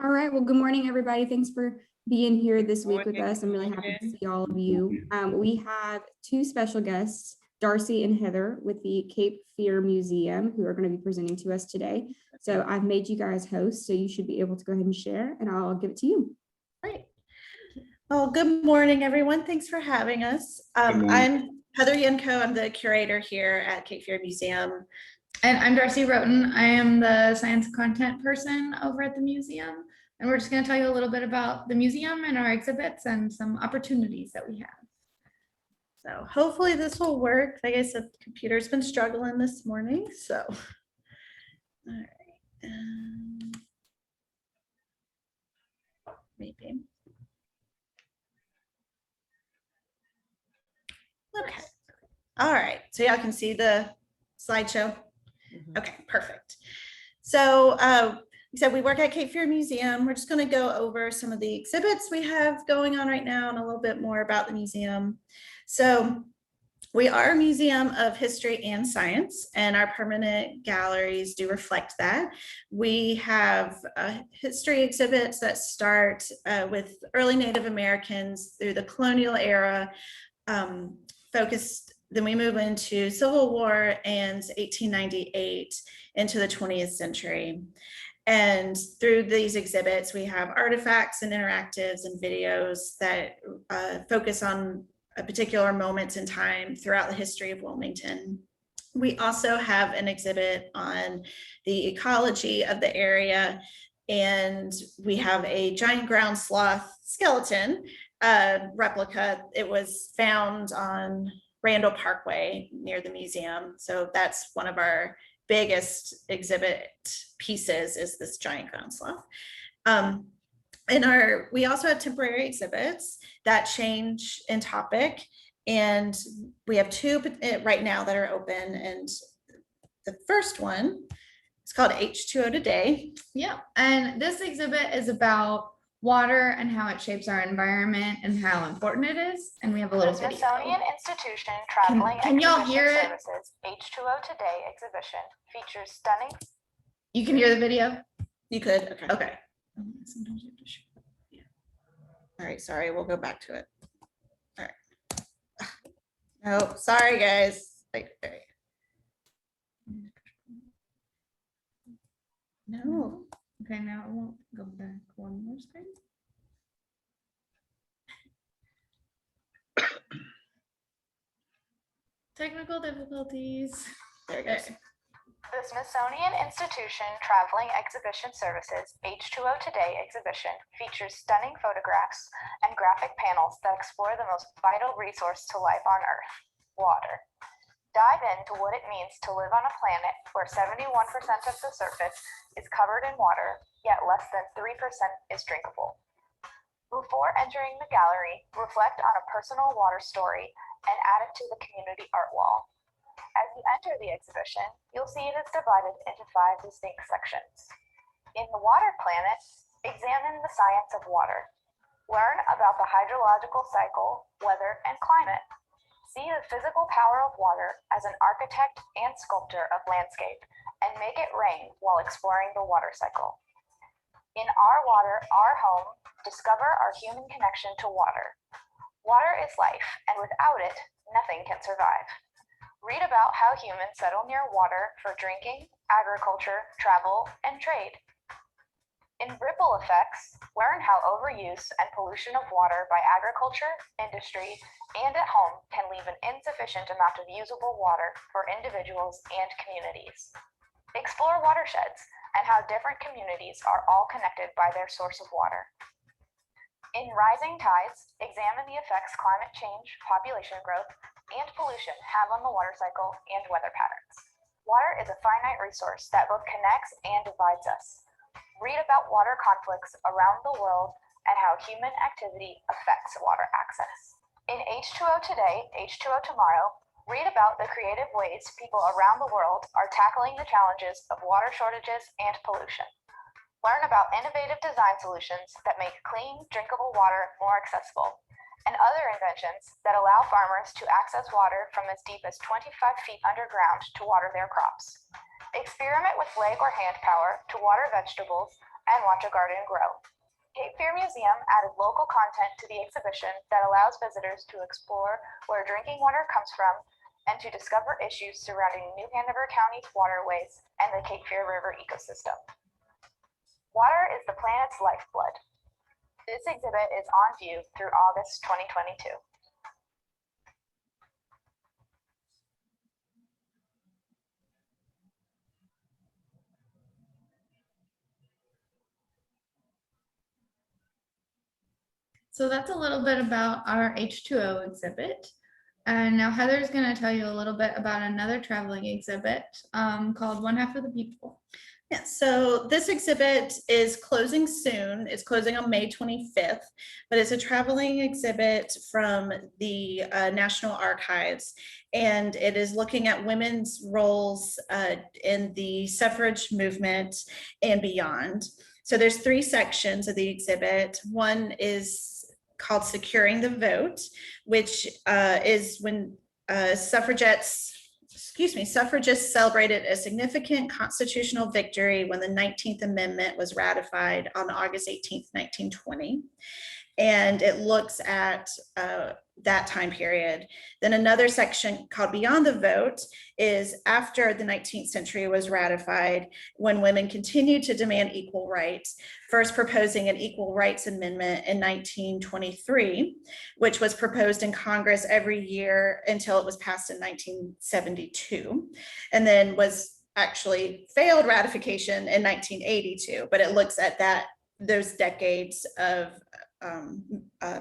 All right. Well, good morning, everybody. Thanks for being here this week with Morning. us. I'm really happy to see all of you. We have two special guests, Darcy and Heather with the Cape Fear Museum, who are going to be presenting to us today. So I've made you guys hosts, so you should be able to go ahead and share, and I'll give it to you. Great. Well, good morning, everyone. Thanks for having us. I'm Heather Yenko. I'm the curator here at Cape Fear Museum. And I'm Darcy Roten. I am the science content person over at the museum. And we're just going to tell you a little bit about the museum and our exhibits and some opportunities that we have. So hopefully this will work. Like I said, the computer's been struggling this morning. So, all right. Maybe. Okay. All right. So y'all can see the slideshow. Okay, perfect. So we said we work at Cape Fear Museum. We're just going to go over some of the exhibits we have going on right now and a little bit more about the museum. So we are a museum of history and science, and our permanent galleries do reflect that. We have history exhibits that start with early Native Americans through the colonial era, focused. Then we move into Civil War and 1898 into the 20th century. And through these exhibits, we have artifacts and interactives and videos that focus on particular moments in time throughout the history of Wilmington. We also have an exhibit on the ecology of the area, and we have a giant ground sloth skeleton replica. It was found on Randall Parkway near the museum. So that's one of our biggest exhibit pieces, is this giant ground sloth. We also have temporary exhibits that change in topic, and we have two right now that are open. And the first one is called H2O Today. Yeah, and this exhibit is about water and how it shapes our environment and how important it is. And we have a little video. Smithsonian Institution Traveling Can y'all hear it? Services H2O Today exhibition features stunning. You can hear the video? You could? Okay. Okay. Sometimes you have to show it. Yeah. All right, sorry, we'll go back to it. All right. No, sorry, guys. All right. No. Okay, now I won't go back one more screen. Technical difficulties. There it goes. The Smithsonian Institution Traveling Exhibition Services H2O Today exhibition features stunning photographs and graphic panels that explore the most vital resource to life on Earth, water. Dive into what it means to live on a planet where 71% of the surface is covered in water, yet less than 3% is drinkable. Before entering the gallery, reflect on a personal water story and add it to the community art wall. As you enter the exhibition, you'll see it is divided into 5 distinct sections. In the Water Planet, examine the science of water. Learn about the hydrological cycle, weather, and climate. See the physical power of water as an architect and sculptor of landscape, and make it rain while exploring the water cycle. In Our Water, Our Home, discover our human connection to water. Water is life, and without it, nothing can survive. Read about how humans settle near water for drinking, agriculture, travel, and trade. In Ripple Effects, learn how overuse and pollution of water by agriculture, industry, and at home can leave an insufficient amount of usable water for individuals and communities. Explore watersheds and how different communities are all connected by their source of water. In Rising Tides, examine the effects climate change, population growth, and pollution have on the water cycle and weather patterns. Water is a finite resource that both connects and divides us. Read about water conflicts around the world and how human activity affects water access. In H2O Today, H2O Tomorrow, read about the creative ways people around the world are tackling the challenges of water shortages and pollution. Learn about innovative design solutions that make clean, drinkable water more accessible, and other inventions that allow farmers to access water from as deep as 25 feet underground to water their crops. Experiment with leg or hand power to water vegetables and watch a garden grow. Cape Fear Museum added local content to the exhibition that allows visitors to explore where drinking water comes from and to discover issues surrounding New Hanover County's waterways and the Cape Fear River ecosystem. Water is the planet's lifeblood. This exhibit is on view through August 2022. So that's a little bit about our H2O exhibit. And now Heather's going to tell you a little bit about another traveling exhibit called One Half of the People. Yeah, so this exhibit is closing soon. It's closing on May 25th, but it's a traveling exhibit from the National Archives, and it is looking at women's roles in the suffrage movement and beyond. So there's 3 sections of the exhibit. One is called Securing the Vote, which is when suffragists celebrated a significant constitutional victory when the 19th Amendment was ratified on August 18th, 1920. And it looks at that time period. Then another section called Beyond the Vote is after the 19th century was ratified, when women continued to demand equal rights, first proposing an Equal Rights Amendment in 1923, which was proposed in Congress every year until it was passed in 1972, and then was actually failed ratification in 1982. But it looks at those decades of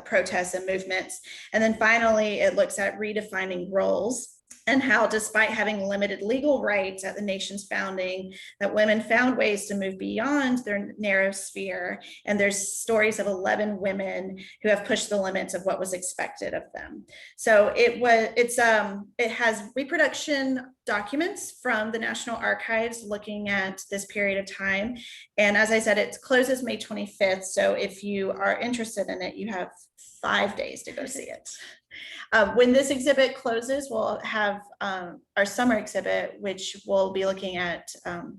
protests and movements. And then finally, it looks at redefining roles and how, despite having limited legal rights at the nation's founding, that women found ways to move beyond their narrow sphere. And there's stories of 11 women who have pushed the limits of what was expected of them. So it has reproduction documents from the National Archives looking at this period of time. And as I said, it closes May 25th. So if you are interested in it, you have 5 days to go see it. When this exhibit closes, we'll have our summer exhibit, which will be looking at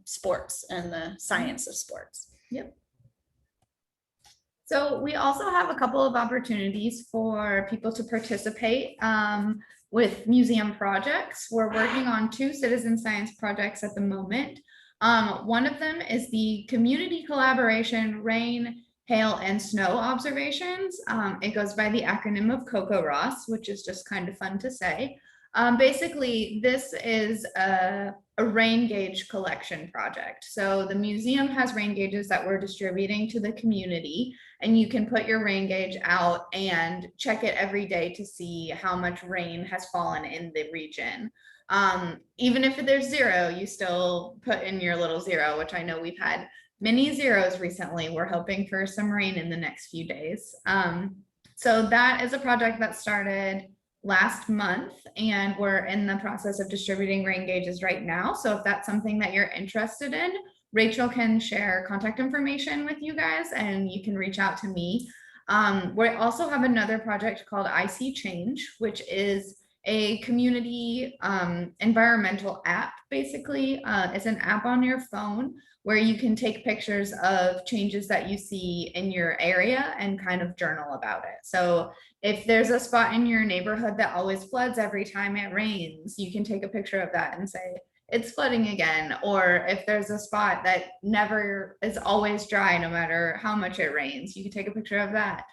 sports and the science of sports. Yep. So we also have a couple of opportunities for people to participate with museum projects. We're working on 2 citizen science projects at the moment. One of them is the community collaboration rain, hail, and snow observations. It goes by the acronym of COCO-ROS, which is just kind of fun to say. Basically, this is a rain gauge collection project. So the museum has rain gauges that we're distributing to the community, and you can put your rain gauge out and check it every day to see how much rain has fallen in the region. Even if there's 0, you still put in your little 0, which I know we've had many zeros recently. We're hoping for some rain in the next few days. So that is a project that started last month, and we're in the process of distributing rain gauges right now. So if that's something that you're interested in, Rachel can share contact information with you guys, and you can reach out to me. We also have another project called I See Change, which is a community environmental app. Basically, it's an app on your phone where you can take pictures of changes that you see in your area and kind of journal about it. So if there's a spot in your neighborhood that always floods every time it rains, you can take a picture of that and say, it's flooding again. Or if there's a spot that never is always dry, no matter how much it rains, you can take a picture of that.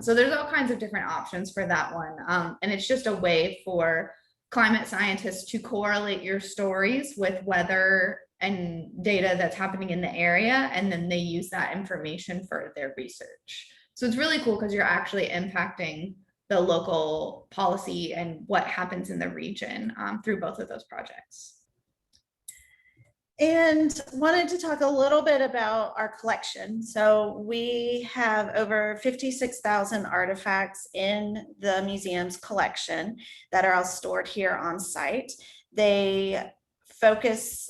So there's all kinds of different options for that one. And it's just a way for climate scientists to correlate your stories with weather and data that's happening in the area, and then they use that information for their research. So it's really cool because you're actually impacting the local policy and what happens in the region through both of those projects. And wanted to talk a little bit about our collection. So we have over 56,000 artifacts in the museum's collection that are all stored here on site.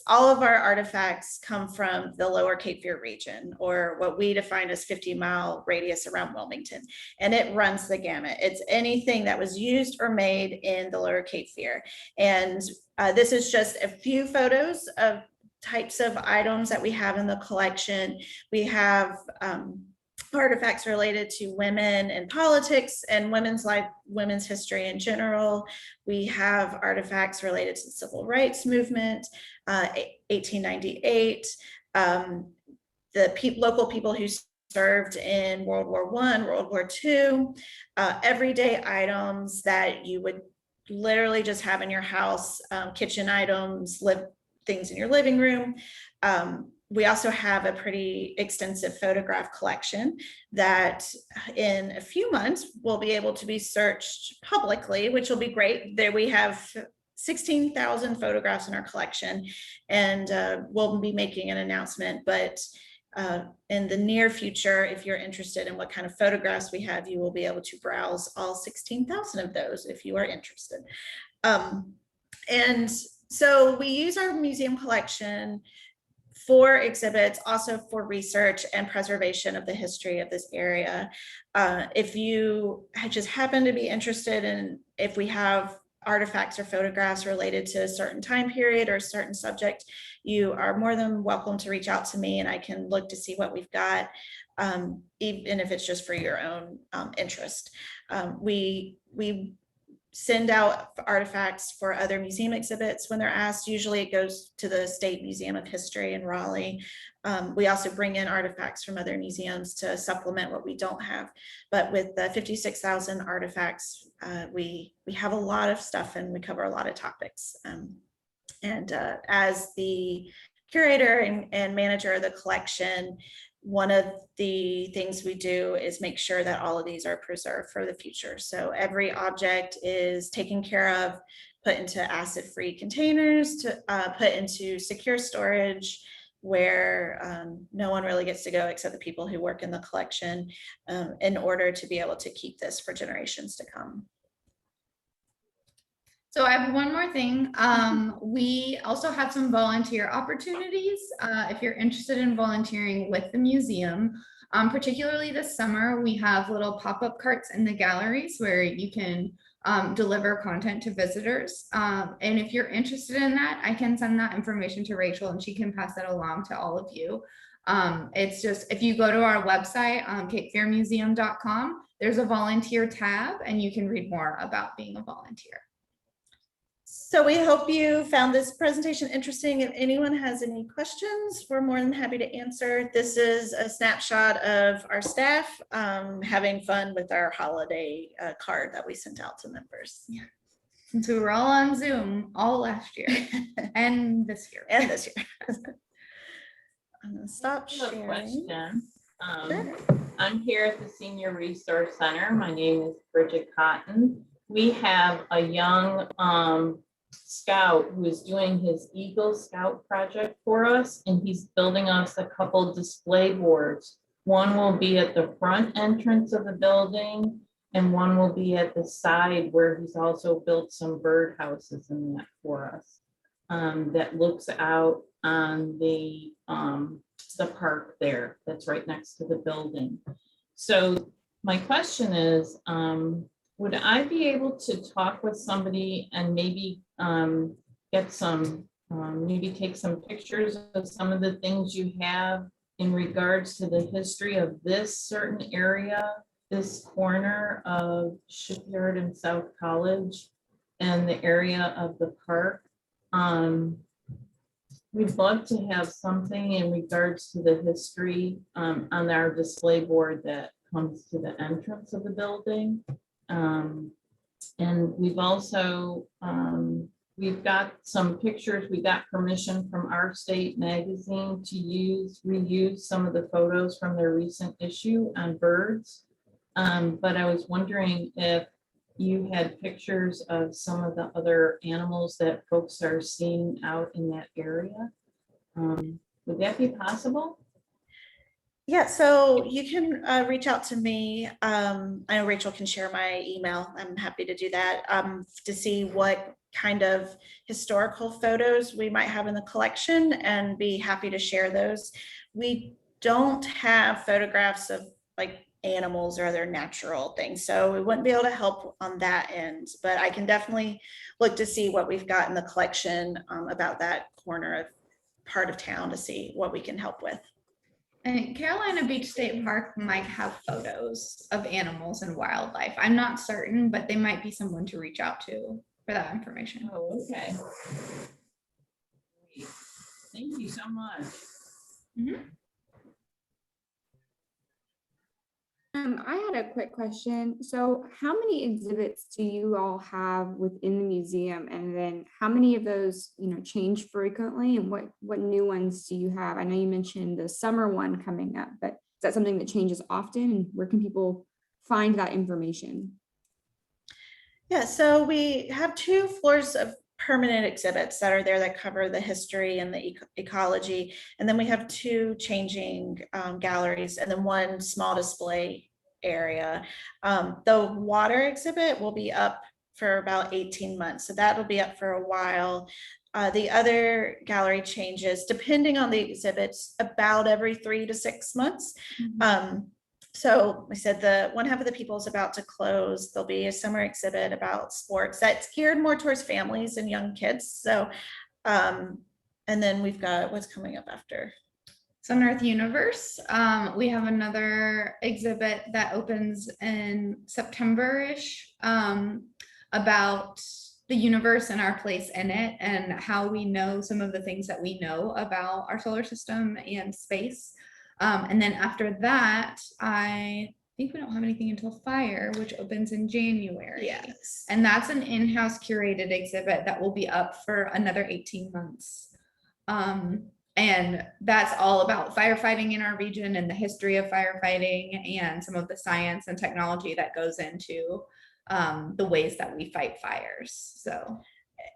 All of our artifacts come from the Lower Cape Fear region, or what we define as 50-mile radius around Wilmington. And it runs the gamut. It's anything that was used or made in the Lower Cape Fear. And this is just a few photos of types of items that we have in the collection. We have artifacts related to women in politics and women's life, women's history in general. We have artifacts related to the civil rights movement, 1898, the local people who served in World War I, World War II, everyday items that you would literally just have in your house, kitchen items, things in your living room. We also have a pretty extensive photograph collection that in a few months will be able to be searched publicly, which will be great. There we have 16,000 photographs in our collection, and we'll be making an announcement, but in the near future, if you're interested in what kind of photographs we have, you will be able to browse all 16,000 of those if you are interested. And so we use our museum collection for exhibits, also for research and preservation of the history of this area. If you just happen to be interested in if we have artifacts or photographs related to a certain time period or a certain subject, you are more than welcome to reach out to me, and I can look to see what we've got, even if it's just for your own interest. We send out artifacts for other museum exhibits when they're asked. Usually it goes to the State Museum of History in Raleigh. We also bring in artifacts from other museums to supplement what we don't have. But with the 56,000 artifacts, we have a lot of stuff and we cover a lot of topics. As the curator and manager of the collection, one of the things we do is make sure that all of these are preserved for the future. So every object is taken care of, put into acid-free containers, to put into secure storage where no one really gets to go except the people who work in the collection, in order to be able to keep this for generations to come. So I have one more thing. We also have some volunteer opportunities. If you're interested in volunteering with the museum, particularly this summer, we have little pop-up carts in the galleries where you can deliver content to visitors. And if you're interested in that, I can send that information to Rachel and she can pass that along to all of you. It's just, if you go to our website, capefearmuseum.com, there's a volunteer tab and you can read more about being a volunteer. So we hope you found this presentation interesting. If anyone has any questions, we're more than happy to answer. This is a snapshot of our staff having fun with our holiday card that we sent out to members. Yeah. Since we were all on Zoom all last year and this year. And this year. I'm gonna stop I have a sharing. question. Sure. I'm here at the Senior Resource Center. My name is Bridget Cotton. We have a young scout who is doing his Eagle Scout project for us, and he's building us a couple display boards. One will be at the front entrance of the building, and one will be at the side where he's also built some bird houses in that for us. That looks out on the park there that's right next to the building. So my question is, would I be able to talk with somebody and maybe get some, maybe take some pictures of some of the things you have in regards to the history of this certain area, this corner of Shipyard and South College and the area of the park? We'd love to have something in regards to the history on our display board that comes to the entrance of the building. And we've also, we've got some pictures. We got permission from Our State magazine to reuse some of the photos from their recent issue on birds. But I was wondering if you had pictures of some of the other animals that folks are seeing out in that area. Would that be possible? Yeah, so you can reach out to me. I know Rachel can share my email. I'm happy to do that, to see what kind of historical photos we might have in the collection and be happy to share those. We don't have photographs of like animals or other natural things, so we wouldn't be able to help on that end, but I can definitely look to see what we've got in the collection about that corner of part of town to see what we can help with. And Carolina Beach State Park might have photos of animals and wildlife. I'm not certain, but they might be someone to reach out to for that information. Oh, okay. Great. Thank you so much. I had a quick question. So how many exhibits do you all have within the museum? And then how many of those, change frequently? And what new ones do you have? I know you mentioned the summer one coming up, but is that something that changes often? And where can people find that information? Yeah, so we have 2 floors of permanent exhibits that are there that cover the history and the ecology. And then we have 2 changing galleries and then 1 small display area. The water exhibit will be up for about 18 months. So that'll be up for a while. The other gallery changes depending on the exhibits about every 3 to 6 months. So I said the one half of the people is about to close. There'll be a summer exhibit about sports that's geared more towards families and young kids. So, and then we've got what's coming up after. Sun Earth Universe. We have another exhibit that opens in September-ish about the universe and our place in it and how we know some of the things that we know about our solar system and space. And then after that, I think we don't have anything until Fire, which opens in January. Yes. And that's an in-house curated exhibit that will be up for another 18 months. And that's all about firefighting in our region and the history of firefighting and some of the science and technology that goes into the ways that we fight fires. So.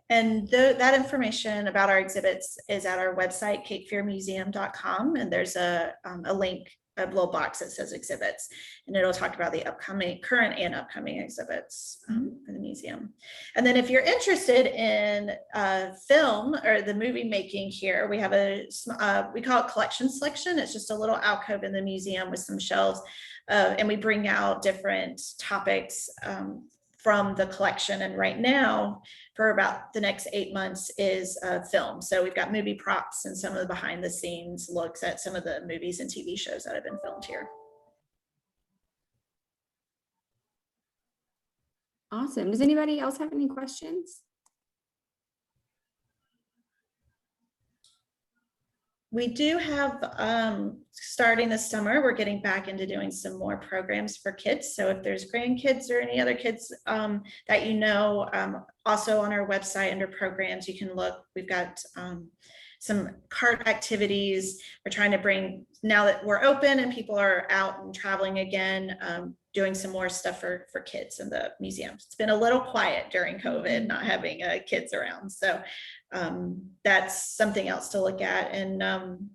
And that information about our exhibits is at our website, capefearmuseum.com. And there's a link, a little box that says exhibits, and it'll talk about the current and upcoming exhibits in the museum. And then if you're interested in film or the movie making here, we have we call it collection selection. It's just a little alcove in the museum with some shelves. And we bring out different topics from the collection. And right now, for about the next 8 months is film. So we've got movie props and some of the behind the scenes looks at some of the movies and TV shows that have been filmed here. Awesome. Does anybody else have any questions? We do have, starting this summer, we're getting back into doing some more programs for kids. So if there's grandkids or any other kids that you know, also on our website under programs, you can look. We've got some cart activities. We're trying to bring, now that we're open and people are out and traveling again, doing some more stuff for kids in the museum. It's been a little quiet during COVID, not having kids around. So that's something else to look at. And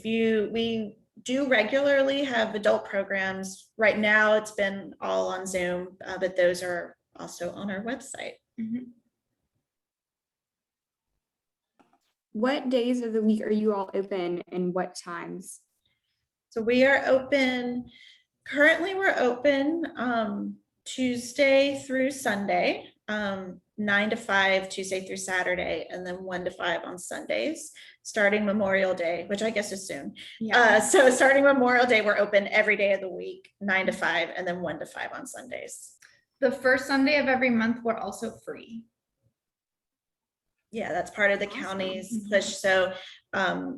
we do regularly have adult programs. Right now it's been all on Zoom, but those are also on our website. What days of the week are you all open and what times? So we are open, currently we're open Tuesday through Sunday, 9 to 5 Tuesday through Saturday, and then 1 to 5 on Sundays, starting Memorial Day, which I guess is soon. Yeah. So starting Memorial Day, we're open every day of the week, 9 to 5, and then 1 to 5 on Sundays. The first Sunday of every month, we're also free. Yeah, that's part of the county's push. So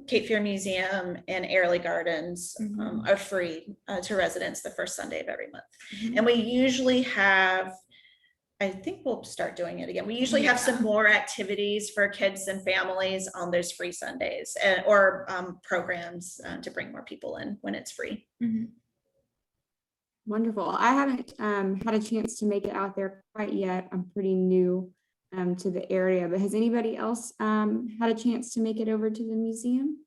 Cape Fear Museum and Airlie Gardens are free to residents the first Sunday of every month. And we usually have, I think we'll start doing it again. We usually have some more activities for kids and families on those free Sundays or programs to bring more people in when it's free. Wonderful. I haven't had a chance to make it out there quite yet. I'm pretty new to the area, but has anybody else had a chance to make it over to the museum?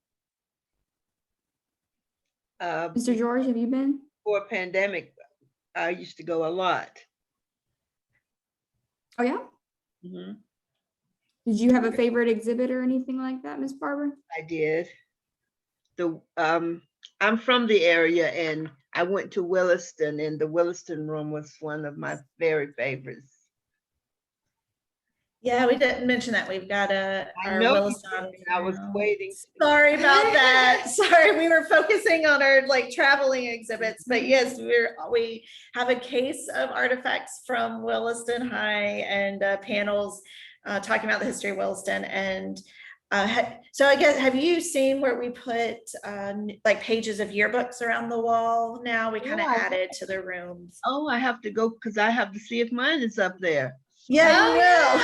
Mr. George, have you been? Before pandemic, I used to go a lot. Oh yeah? Did you have a favorite exhibit or anything like that, Miss Barber? I did. I'm from the area and I went to Williston, and the Williston room was one of my very favorites. Yeah, we didn't mention that. We've got I our know you Williston. didn't. I was waiting. Sorry about that. Sorry, we were focusing on our like traveling exhibits, but yes, we have a case of artifacts from Williston High and panels talking about the history of Williston. And so I guess, have you seen where we put like pages of yearbooks around the wall now? We kind of Yeah. added to the rooms. Oh, I have to go because I have to see if mine is up there. Yeah, Oh, you will.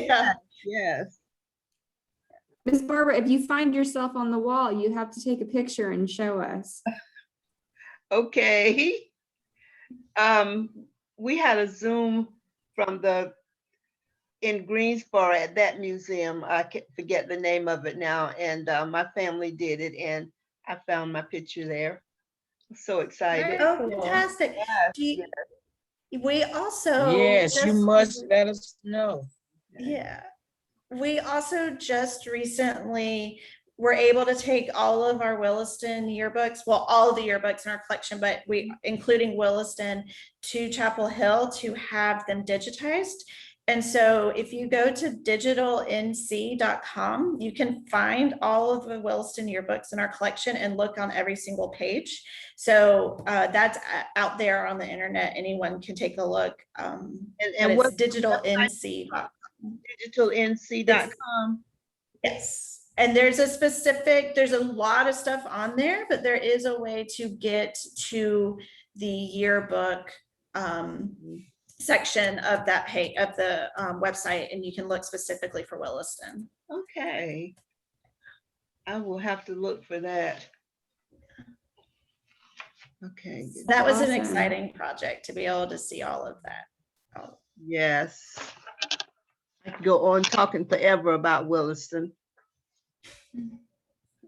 Yeah. Yes. Miss Barbara, if you find yourself on the wall, you have to take a picture and show us. Okay. We had a Zoom from in Greensboro at that museum. I can't forget the name of it now. And my family did it and I found my picture there. So excited. Very Oh, cool. fantastic. Yes, Do you- We also. Yes, you just- must let us know. Yeah. We also just recently were able to take all of our Williston yearbooks, well, all of the yearbooks in our collection, but including Williston, to Chapel Hill to have them digitized. And so if you go to digitalinc.com, you can find all of the Williston yearbooks in our collection and look on every single page. So that's out there on the internet. Anyone can take a look. And But what's it's digitalinc.com. digitalinc.com? Yes, and there's a lot of stuff on there, but there is a way to get to the yearbook section of that page of the website, and you can look specifically for Williston. Okay. I will have to look for that. Okay. good. That was an Awesome. exciting project to be able to see all of that. Yes. I could go on talking forever about Williston.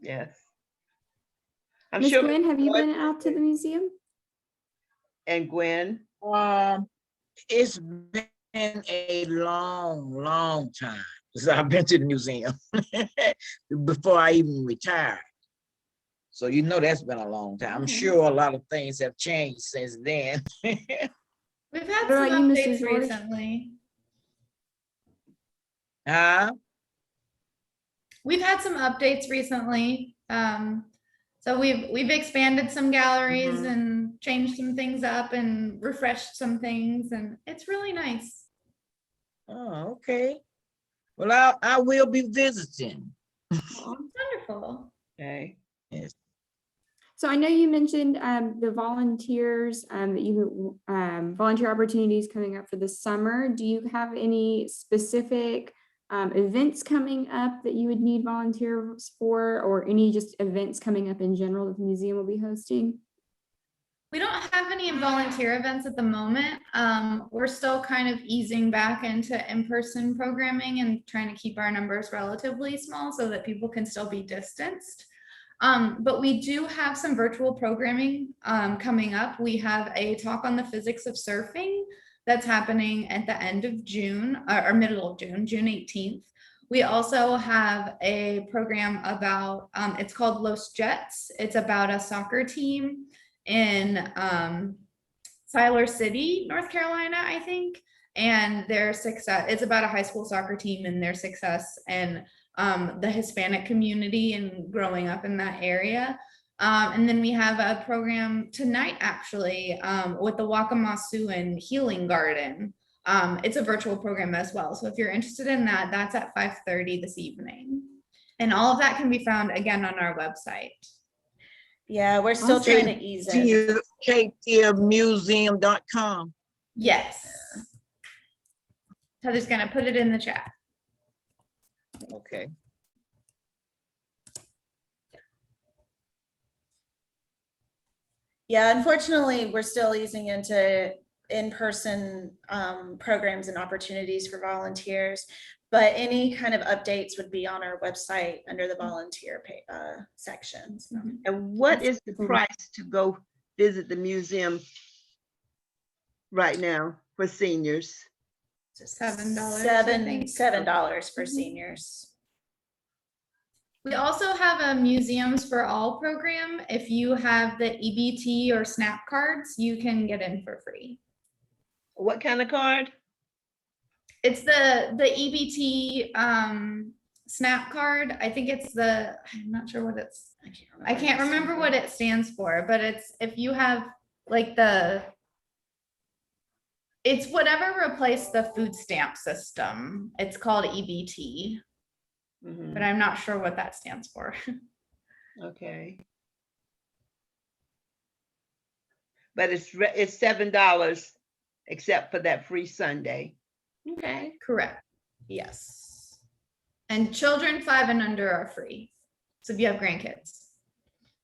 Yes. I'm Miss sure. Gwen, have you Gwen been out to the museum? And Gwen, It's been a long time since I've been to the museum before I even retired. So you know that's been a long time. I'm sure a lot of things have changed since then. We've had What about some you, Mr. updates George? recently. We've had some updates recently. So we've expanded some galleries Mhm. and changed some things up and refreshed some things, and it's really nice. Oh, okay. Well, I will be visiting. Wonderful. okay. Yes. So I know you mentioned the volunteers, that you volunteer opportunities coming up for the summer. Do you have any specific events coming up that you would need volunteers for, or any just events coming up in general that the museum will be hosting? We don't have any volunteer events at the moment. We're still kind of easing back into in-person programming and trying to keep our numbers relatively small so that people can still be distanced. But we do have some virtual programming coming up. We have a talk on the physics of surfing that's happening at the end of June or middle of June, June 18th. We also have a program about, it's called Los Jets. It's about a soccer team in Siler City, North Carolina, I think. And their success, it's about a high school soccer team and their success and the Hispanic community and growing up in that area. And then we have a program tonight, actually, with the Waccamassoo Healing Garden. It's a virtual program as well. So if you're interested in that, that's at 5:30 this evening. And all of that can be found again on our website. Yeah, we're still Awesome. trying to ease it. CapeFearMuseum.com. Yes. Heather's gonna put it in the chat. Okay. Yeah, unfortunately, we're still easing into in-person programs and opportunities for volunteers. But any kind of updates would be on our website under the volunteer section. So. And what is the cool. price to go visit the museum right now for seniors? $7. I think. $7 for seniors. We also have a Museums for All program. If you have the EBT or SNAP cards, you can get in for free. What kind of card? It's the EBT SNAP card. I think it's I'm not sure what it's, I can't remember what it stands for, but it's if you have like it's whatever replaced the food stamp system. It's called EBT, Mhm. but I'm not sure what that stands for. Okay. But it's $7 except for that free Sunday. Okay. Correct. Yes. And children 5 and under are free. So if you have grandkids,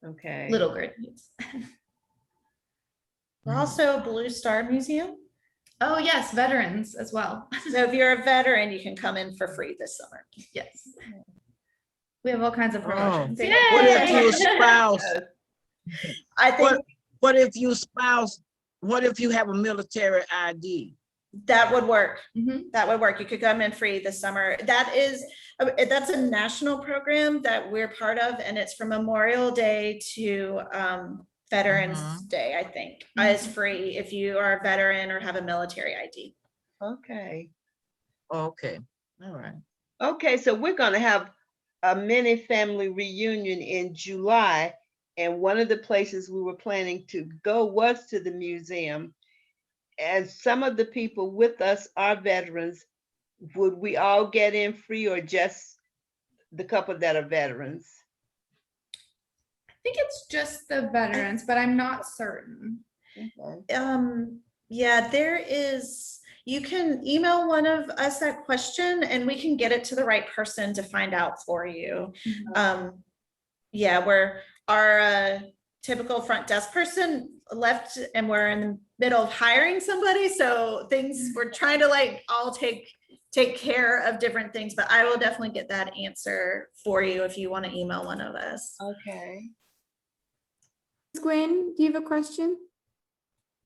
Okay. little grandkids. We're also Blue Star Museum. Oh, yes, veterans as well. So if you're a veteran, you can come in for free this summer. Yes. We have all kinds of Oh. promotions. What What if Yay! you spouse? I think What if you spouse? What if you have a military ID? that would work. Mhm. That would work. You could come in free this summer. That's a national program that we're part of, and it's from Memorial Day to Veterans Day, I think. It's free if you are a veteran or have a military ID. Okay. Okay, all right. Okay, so we're gonna have a mini family reunion in July. And one of the places we were planning to go was to the museum. And some of the people with us are veterans. Would we all get in free or just the couple that are veterans? I think it's just the veterans, but I'm not certain. Okay. Yeah, you can email one of us that question and we can get it to the right person to find out for you. Yeah, our typical front desk person left and we're in the middle of hiring somebody. So we're trying to like all take care of different things, but I will definitely get that answer for you if you want to email one of us. Okay. Ms. Gwen, do you have a question?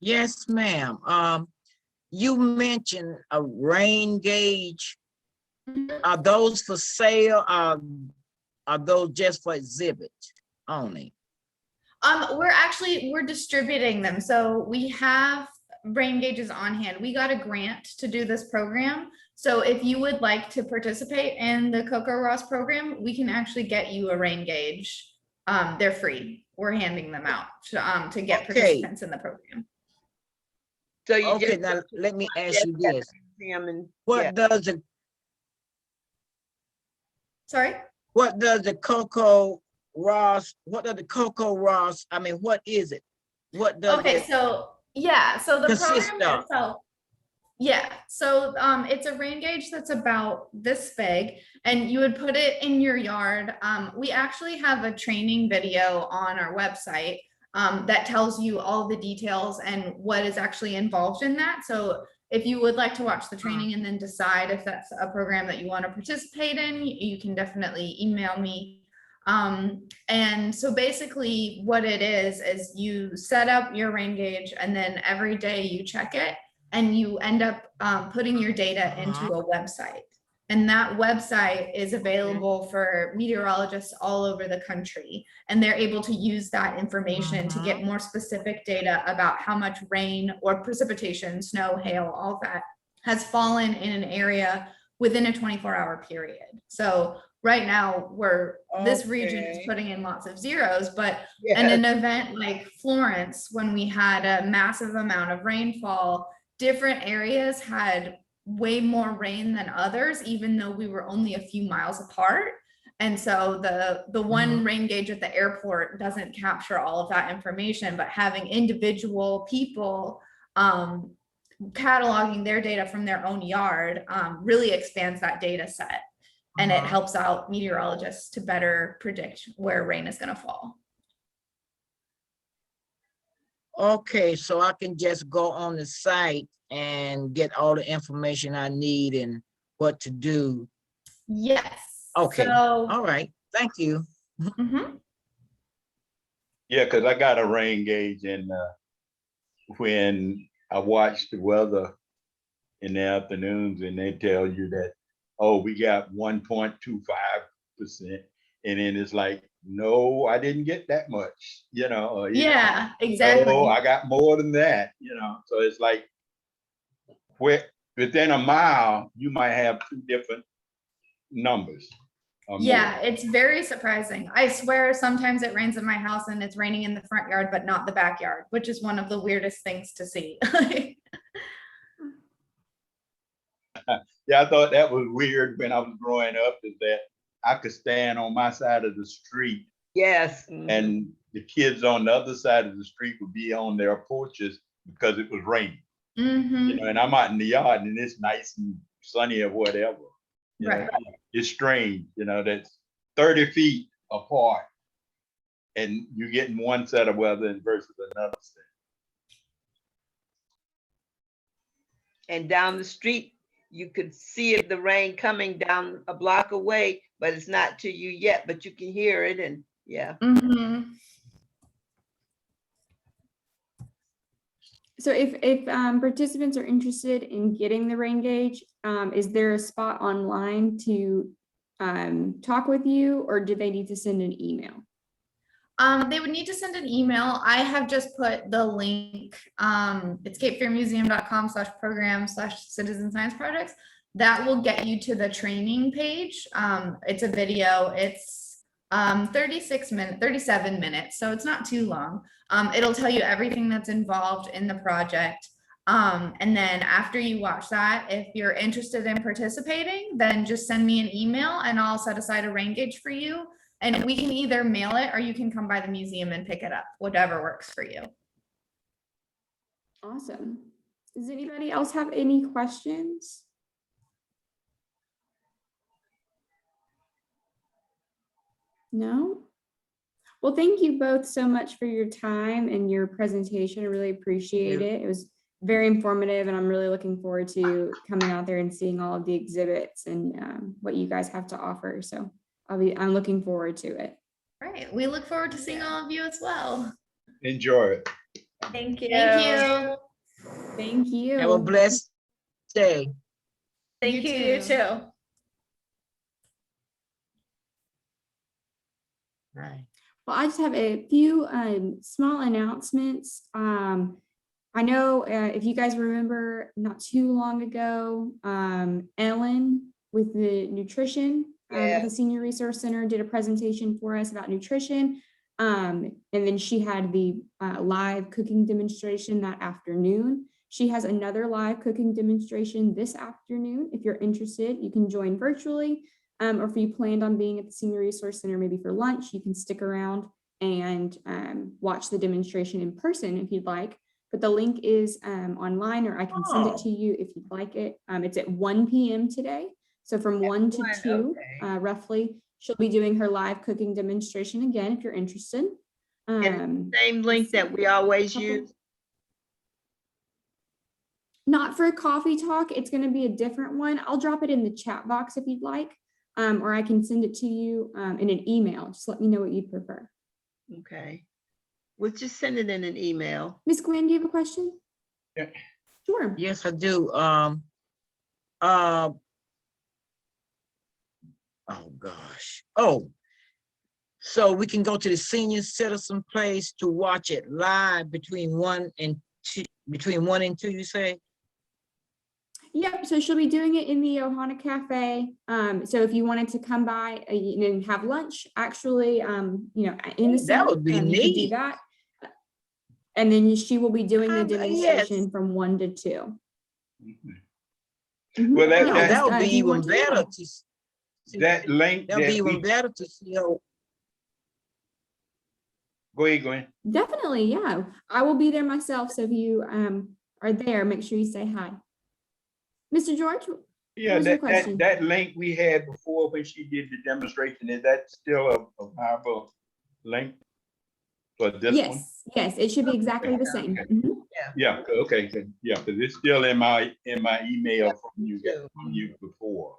Yes, ma'am. You mentioned a rain gauge. Are those for sale? Are those just for exhibit only? We're distributing them. So we have rain gauges on hand. We got a grant to do this program. So if you would like to participate in the Coco Ross program, we can actually get you a rain gauge. They're free. We're handing them out to get Okay. participants in the program. So you Okay, just now let me ask you this. museum and What does the Sorry? What does the Coco Ross, I mean, what is it? What does Okay, it so the consist program of? itself. Yeah, so it's a rain gauge that's about this big and you would put it in your yard. We actually have a training video on our website that tells you all the details and what is actually involved in that. So if you would like to watch the training and then decide if that's a program that you want to participate in, you can definitely email me. And so basically what it is you set up your rain gauge and then every day you check it and you end up putting your data into a website. And that website is available for meteorologists all over the country. And they're able to use that information to get more specific data about how much rain or precipitation, snow, hail, all that has fallen in an area within a 24-hour period. So right now this region is Okay. putting in lots of zeros, but Yes. in an event like Florence, when we had a massive amount of rainfall, different areas had way more rain than others, even though we were only a few miles apart. And so the one rain gauge at the airport doesn't capture all of that information, but having individual people cataloging their data from their own yard really expands that data set. And it helps out meteorologists to better predict where rain is going to fall. Okay, so I can just go on the site and get all the information I need and what to do. Yes. Okay. So, All right, thank you. Yeah, because I got a rain gauge and when I watch the weather in the afternoons and they tell you that, oh, we got 1.25%. And then it's like, no, I didn't get that much, yeah, exactly. Oh, I got more than that, So it's like, where within a mile, you might have two different numbers. or more. Yeah, it's very surprising. I swear sometimes it rains in my house and it's raining in the front yard, but not the backyard, which is one of the weirdest things to see. Yeah, I thought that was weird when I was growing up, is that I could stand on my side of the street Yes. and the kids on the other side of the street would be on their porches because it was raining. Mhm. You know, and I'm out in the yard and it's nice and sunny or whatever. You know, Right. it's strange, you know, that's 30 feet apart. And you're getting one set of weather versus another set. And down the street, you could see it, the rain coming down a block away, but it's not to you yet, but you can hear it and yeah. Mhm. So if participants are interested in getting the rain gauge, is there a spot online to talk with you, or do they need to send an email? They would need to send an email. I have just put the link. It's capefearmuseum.com/program/citizen science projects. That will get you to the training page. It's a video. It's 37 minutes, so it's not too long. It'll tell you everything that's involved in the project. And then after you watch that, if you're interested in participating, then just send me an email and I'll set aside a rain gauge for you. And we can either mail it or you can come by the museum and pick it up, whatever works for you. Awesome. Does anybody else have any questions? No? Well, thank you both so much for your time and your presentation. I really appreciate it. It was very informative and I'm really looking forward to coming out there and seeing all of the exhibits and what you guys have to offer. So I'm looking forward to it. Right. We look forward to seeing all of you as well. Enjoy it. Thank you. Thank you. Thank you. Have a blessed day. Thank You you, you too. too. Right. Well, I just have a few small announcements. I know if you guys remember not too long ago, Ellen with the nutrition at the Senior Resource Center did a presentation for us about nutrition. And then she had the live cooking demonstration that afternoon. She has another live cooking demonstration this afternoon. If you're interested, you can join virtually. Or if you planned on being at the Senior Resource Center, maybe for lunch, you can stick around and watch the demonstration in person if you'd like. But the link is online, or I can send it to you if you'd like it. It's at 1 p.m. today. So from 1 to 2, roughly, she'll be doing her live cooking demonstration again, if you're interested. Same link that we always use. Not for a coffee talk, it's going to be a different one. I'll drop it in the chat box if you'd like, or I can send it to you in an email. Just let me know what you'd prefer. Okay. We'll just send it in an email. Miss Gwen, do you have a question? Yeah. Sure. Yes, I do. Oh gosh. Oh, so we can go to the senior citizen place to watch it live between 1 and 2, you say? Yep, so she'll be doing it in the Ohana Cafe. So if you wanted to come by and have lunch, actually, in the That center, would be you could do neat. that. And then she will be doing the Yes. demonstration from 1 to 2. Well, that- No, that- that would be do you even want to know? better to see. That link That'd be that even we, better to see how. go ahead, Gwen. Definitely, yeah. I will be there myself. So if you are there, make sure you say hi. Mr. George? Yeah, was your that question? link we had before when she did the demonstration, is that still a viable link for this one? Yes, it should be exactly the same. Okay. Mhm. Yeah, okay, good. Yeah, because it's still in my email from you before.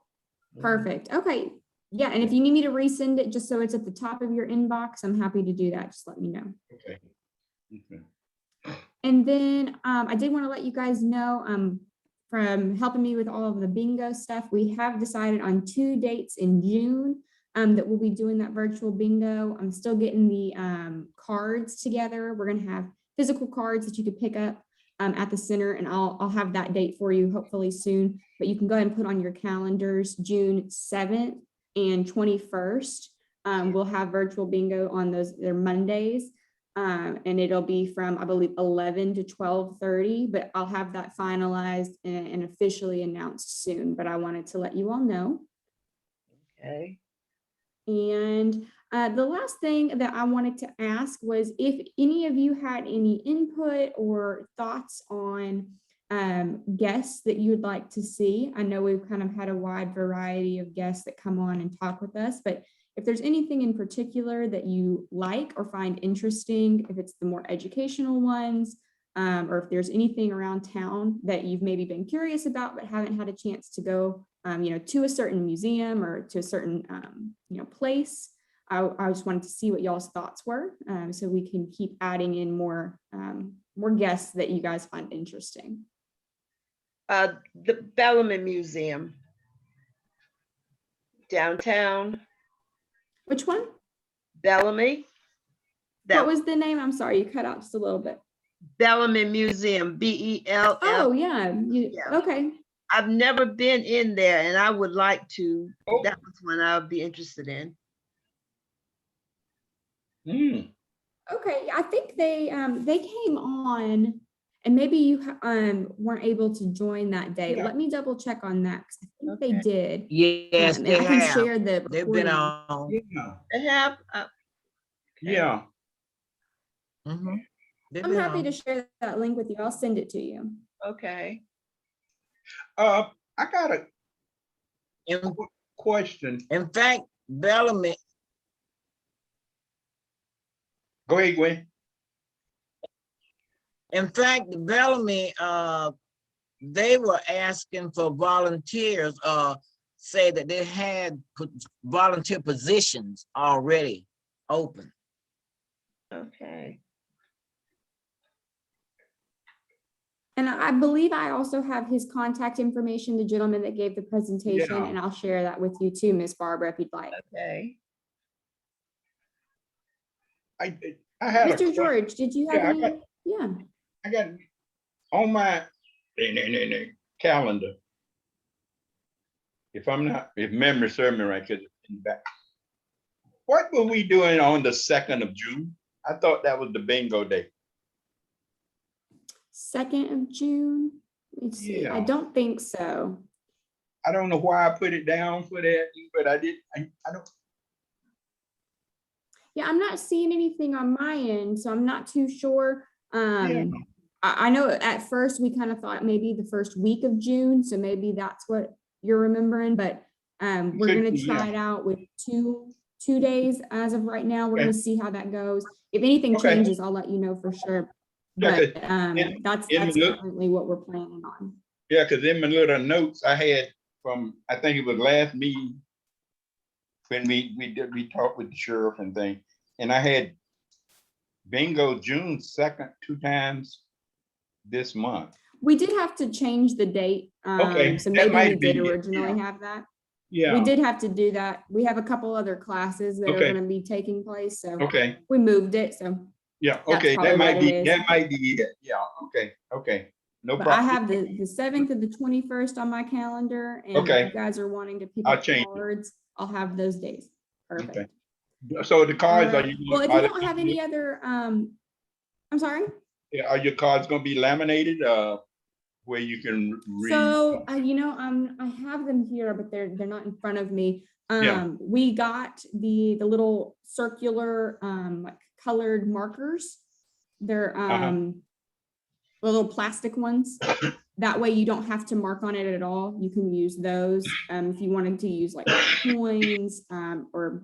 Perfect. Okay. Yeah, and if you need me to resend it just so it's at the top of your inbox, I'm happy to do that. Just let me know. Okay. Okay. And then I did want to let you guys know from helping me with all of the bingo stuff, we have decided on 2 dates in June that we'll be doing that virtual bingo. I'm still getting the cards together. We're going to have physical cards that you could pick up at the center, and I'll have that date for you hopefully soon. But you can go ahead and put on your calendars June 7th and 21st. We'll have virtual bingo on they're Mondays. And it'll be from, I believe, 11 to 12:30, but I'll have that finalized and officially announced soon. But I wanted to let you all know. Okay. And the last thing that I wanted to ask was if any of you had any input or thoughts on guests that you would like to see. I know we've kind of had a wide variety of guests that come on and talk with us, but if there's anything in particular that you like or find interesting, if it's the more educational ones, or if there's anything around town that you've maybe been curious about but haven't had a chance to go, to a certain museum or to a certain, place, I just wanted to see what y'all's thoughts were, so we can keep adding in more guests that you guys find interesting. The Bellamy Museum downtown. Which one? Bellamy. What was the name? I'm sorry, you cut out just a little bit. Bellamy Museum, BELL. Oh, yeah. Yeah. Okay. I've never been in there and I would like to. Oh. That was one I would be interested in. Okay, I think they came on, and maybe you weren't able to join that day. Yeah. Let me double check on that, 'cause I think they Okay. did. Yes, And they I can have. share the They've been recording. on. Yeah, They have, yeah. Mhm. They've I'm been happy on. to share that link with you. I'll send it to you. okay. I got a In, question. in fact, Bellamy, Go ahead, Gwen. in fact, Bellamy, they were asking for volunteers, say that they had volunteer positions already open. Okay. And I believe I also have his contact information, the gentleman that gave the presentation, Yeah. and I'll share that with you too, Miss Barbara, if you'd like. Okay. I had a Mr. question. George, did you have Yeah, any? Yeah. I got on my calendar. If memory serves me right, because it's in the back. What were we doing on the 2nd of June? I thought that was the bingo day. 2nd of June. Let me see. I Yeah. don't think so. I don't know why I put it down for that, but I did. I don't. Yeah, I'm not seeing anything on my end, so I'm not too sure. Yeah. I know at first we kind of thought maybe the first week of June, so maybe that's what you're remembering, but we're Could gonna be, try yeah. it out with two days as of right now. We're Okay. gonna see how that goes. If anything Okay. changes, I'll let you know for sure. Yeah, But 'cause that's in the look- currently what we're planning on. Yeah, because in my little notes I had from, I think it was last meeting, when we talked with the sheriff and thing, and I had bingo June 2nd 2 times this month. We did have to change the date. Okay, So that maybe we might did be it, originally yeah. have that. Yeah. We did have to do that. We have a couple other classes that are Okay. gonna be taking place, so Okay. we moved it, so. Yeah. That's Okay. probably That might what be. it is. That might be it. Yeah. Okay. Okay. No But I problem. have the 7th and the 21st on my calendar, and if Okay. you guys are wanting to pick I'll up change it. cards, I'll have those days. Okay. Perfect. So the cards All are right. you? Well, if are you they- don't have any other, I'm sorry? Are your cards going to be laminated? Where you can read? So, I have them here, but they're not in front of me. Yeah. We got the little circular, like colored markers. They're, the little plastic ones. That way you don't have to mark on it at all. You can use those, if you wanted to use like coins, or,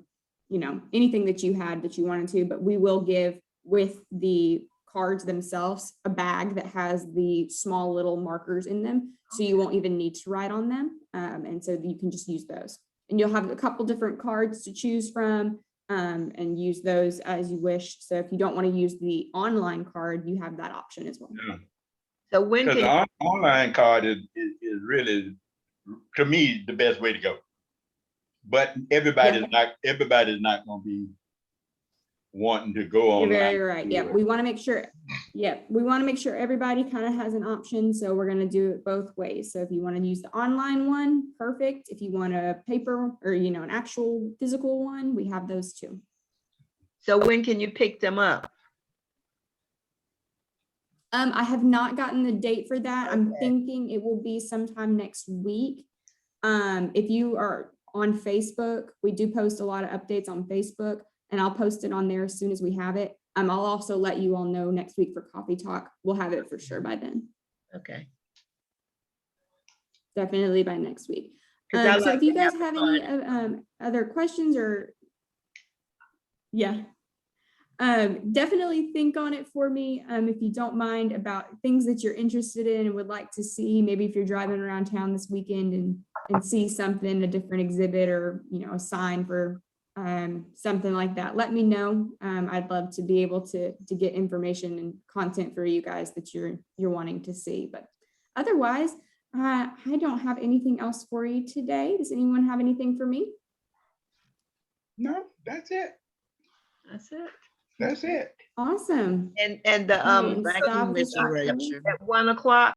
anything that you had that you wanted to, but we will give with the cards themselves a bag that has the small little markers in them, so you won't even need to write on them, and so you can just use those, and you'll have a couple different cards to choose from, and use those as you wish. So if you don't want to use the online card, you have that option as well. Yeah. So when Because can, the online card is really, to me, the best way to go. But everybody's not going to be wanting to go You're online. very right. Yeah, to it. we want to make sure, we want to make sure everybody kind of has an option. So we're going to do it both ways. So if you want to use the online one, perfect. If you want a paper or, an actual physical one, we have those too. So when can you pick them up? I have not gotten the date for that. I'm Okay. thinking it will be sometime next week. If you are on Facebook, we do post a lot of updates on Facebook, and I'll post it on there as soon as we have it. I'll also let you all know next week for Coffee Talk. We'll have it for sure by then. Okay. Definitely by next week. 'Cause I So like if you to guys have have fun. any other questions or, yeah. Definitely think on it for me, if you don't mind, about things that you're interested in and would like to see. Maybe if you're driving around town this weekend and see something, a different exhibit or, a sign for something like that, let me know. I'd love to be able to get information and content for you guys that you're wanting to see. But otherwise, I don't have anything else for you today. Does anyone have anything for me? No, that's it. That's it. That's it. Awesome. And the Okay, and Thank you, stop the Miss clock for me. Rachel. at 1 o'clock.